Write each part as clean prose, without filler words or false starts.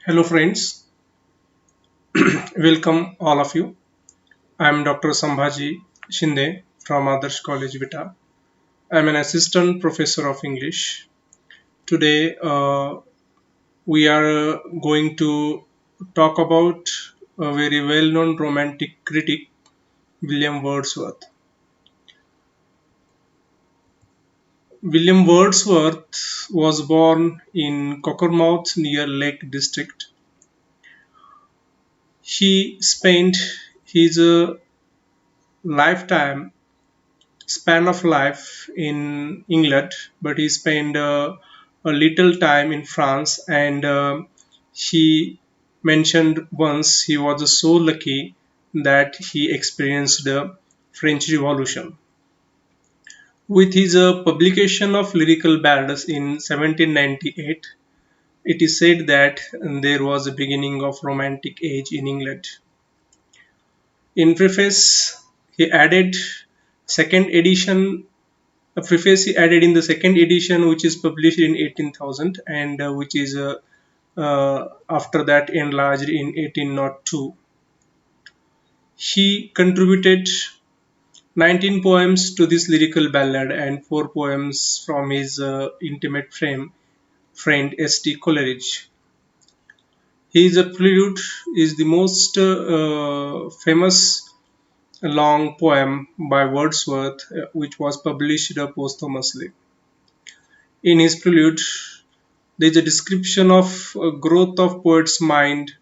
Hello friends, welcome all of you. I am Dr. Sambhaji Shinde from Adarsh College Vita. I am an assistant professor of English. Today we are going to talk about a very well-known romantic critic, William Wordsworth. William Wordsworth was born in Cockermouth near Lake District. He spent his lifetime span of life in England, but he spent a little time in France. And he mentioned once he was so lucky that he experienced the French Revolution. With his publication of lyrical ballads in 1798, it is said that there was a beginning of romantic age in England. In preface, he added second edition a preface he added in the second edition, which is published in 18,000 and which is after that enlarged in 1802. He contributed 19 poems to this lyrical ballad and 4 poems from his intimate friend S.T. Coleridge. His prelude is the most famous long poem by Wordsworth, which was published posthumously. In his prelude, there is a description of growth of poet's mind.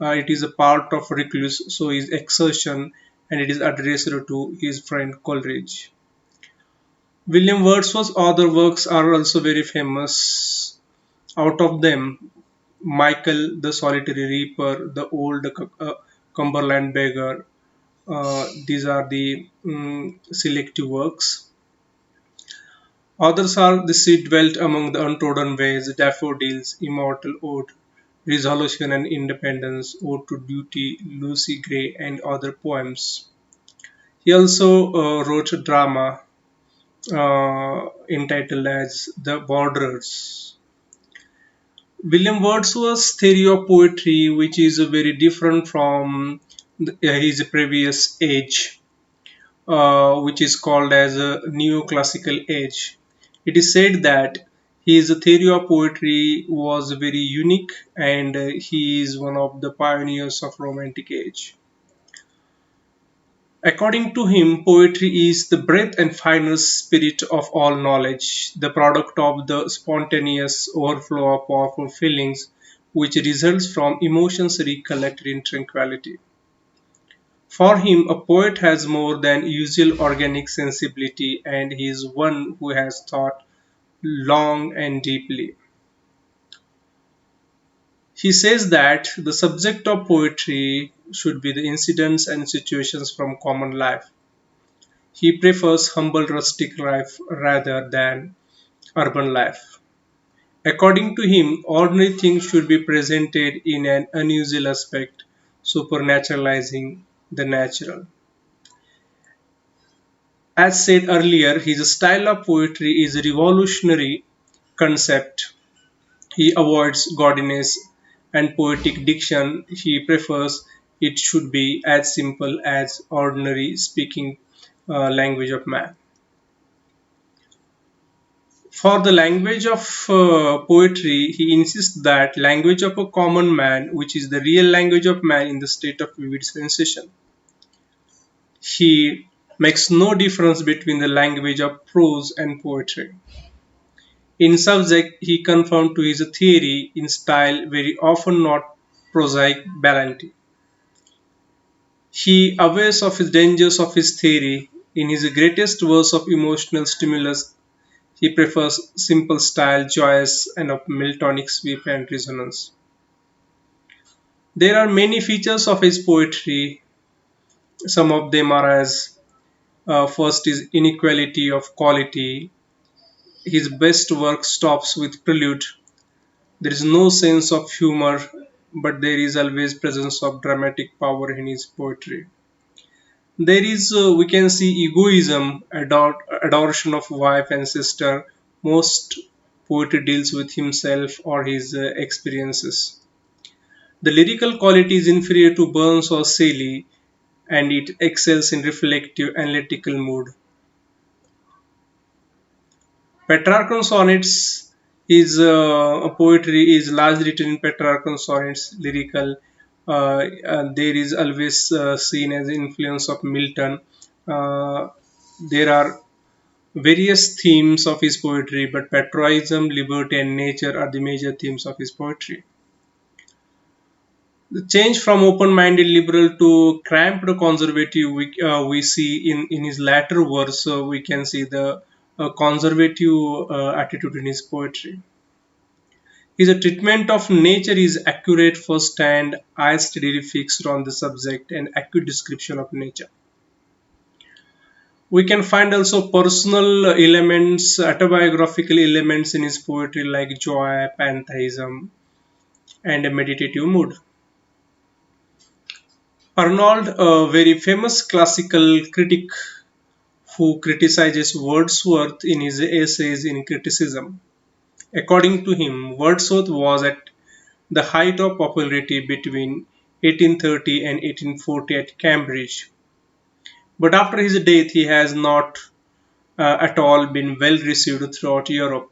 It is a part of recluse, so his exertion, and it is addressed to his friend Coleridge. William Wordsworth's other works are also very famous. Out of them, Michael the Solitary Reaper, the Old Cumberland Beggar. These are the selective works. Others are "The Sea Dwelt Among the Untrodden Ways", "Daffodils", "Immortal Ode", "Resolution and Independence", "Ode to Duty", "Lucy Gray", and other poems. He also wrote a drama entitled as "The Borderers". William Wordsworth's theory of poetry, which is very different from his previous age, which is called as a neoclassical age. It is said that his theory of poetry was very unique and he is one of the pioneers of romantic age. According to him, poetry is the breath and final spirit of all knowledge, the product of the spontaneous overflow of powerful feelings which results from emotions recollected in tranquility. For him, a poet has more than usual organic sensibility, and he is one who has thought long and deeply. He says that the subject of poetry should be the incidents and situations from common life. He prefers humble rustic life rather than urban life. According to him, ordinary things should be presented in an unusual aspect, supernaturalizing the natural. As said earlier, his style of poetry is a revolutionary concept. He avoids gaudiness and poetic diction. He prefers it should be as simple as ordinary speaking language of man. For the language of poetry, he insists that language of a common man, which is the real language of man in the state of vivid sensation. He makes no difference between the language of prose and poetry. In subject, he conformed to his theory in style very often not prosaic ballant. He awares of his dangers of his theory. In his greatest verse of emotional stimulus, he prefers simple style, joyous and of Miltonic sweep and resonance. There are many features of his poetry. Some of them are as first is inequality of quality. His best work stops with prelude. There is no sense of humor, but there is always presence of dramatic power in his poetry. There is, we can see egoism, adoration of wife and sister. Most poetry deals with himself or his experiences. The lyrical quality is inferior to Burns or Shelley, and it excels in reflective analytical mood. Petrarchan sonnets is poetry is largely written in Petrarchan sonnets, lyrical. There is always seen as influence of Milton. Uh, there are various themes of his poetry, but patriotism, liberty, and nature are the major themes of his poetry. The change from open-minded liberal to cramped conservative we see in his latter works. We can see the conservative attitude in his poetry. His treatment of nature is accurate first-hand, eyes steadily fixed on the subject, and accurate description of nature. We can find also personal elements, autobiographical elements in his poetry like joy, pantheism, and a meditative mood. Arnold, a very famous classical critic who criticizes Wordsworth in his essays in criticism. According to him, Wordsworth was at the height of popularity between 1830 and 1840 at Cambridge. But after his death, he has not at all been well received throughout Europe.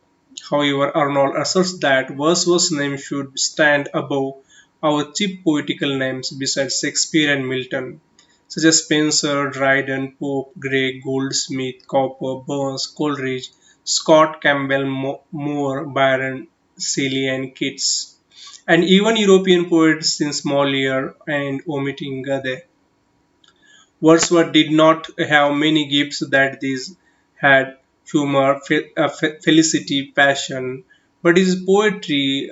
However, Arnold asserts that Wordsworth's name should stand above our cheap poetical names besides Shakespeare and Milton, such as Spenser, Dryden, Pope, Gray, Goldsmith, Cowper, Burns, Coleridge, Scott, Campbell, Moore, Byron, Shelley, and Keats, and even European poets since Molière and omitting Goethe. Wordsworth did not have many gifts that these had humor, felicity, passion, but his poetry,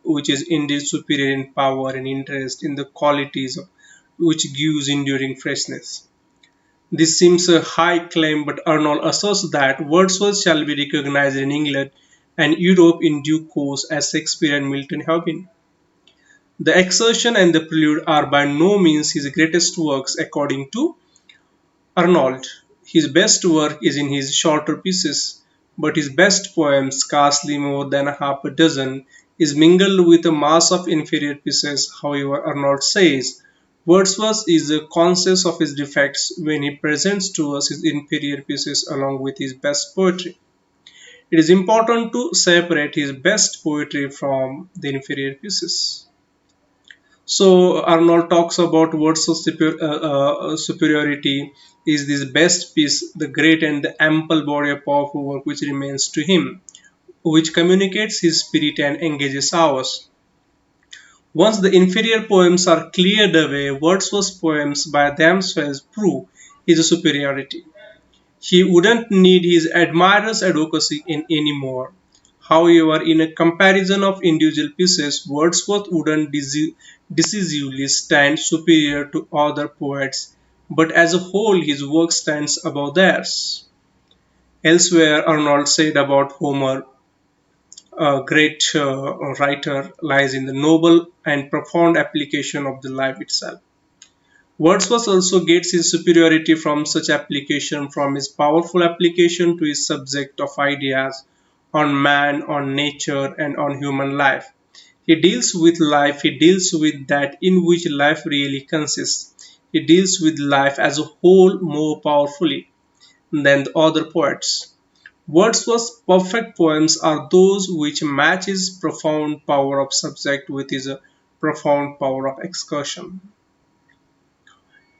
which is indeed superior in power and interest in the qualities which gives enduring freshness. This seems a high claim, but Arnold asserts that Wordsworth shall be recognized in England and Europe in due course as Shakespeare and Milton have been. The Exertion and the Prelude are by no means his greatest works according to Arnold. His best work is in his shorter pieces, but his best poem, scarcely more than half a dozen, is mingled with a mass of inferior pieces. However, Arnold says Wordsworth is conscious of his defects when he presents to us his inferior pieces along with his best poetry. It is important to separate his best poetry from the inferior pieces. So Arnold talks about Wordsworth's superiority is this best piece, the great and the ample body of powerful work which remains to him, which communicates his spirit and engages ours. Once the inferior poems are cleared away, Wordsworth's poems by themselves prove his superiority. He wouldn't need his admirers' advocacy in any more. However, in a comparison of individual pieces, Wordsworth wouldn't decisively stand superior to other poets, but as a whole his work stands above theirs. Elsewhere, Arnold said about Homer, a great writer, lies in the noble and profound application of the life itself. Wordsworth also gets his superiority from such application, from his powerful application to his subject of ideas on man, on nature, and on human life. He deals with life, he deals with that in which life really consists. He deals with life as a whole more powerfully than the other poets. Wordsworth's perfect poems are those which match his profound power of subject with his profound power of excursion.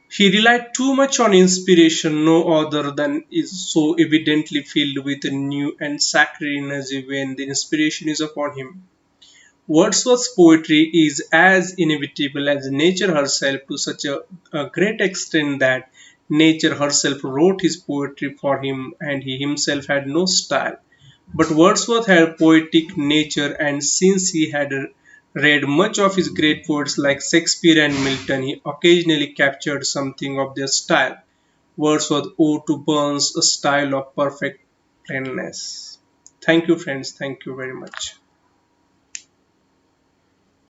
He relied too much on inspiration, no other than is so evidently filled with a new and sacred energy when the inspiration is upon him. Wordsworth's poetry is as inevitable as nature herself to such a great extent that nature herself wrote his poetry for him and he himself had no style. But Wordsworth had poetic nature, and since he had read much of his great poets like Shakespeare and Milton, he occasionally captured something of their style. Wordsworth owed to Burns a style of perfect plainness. Thank you, friends. Thank you very much.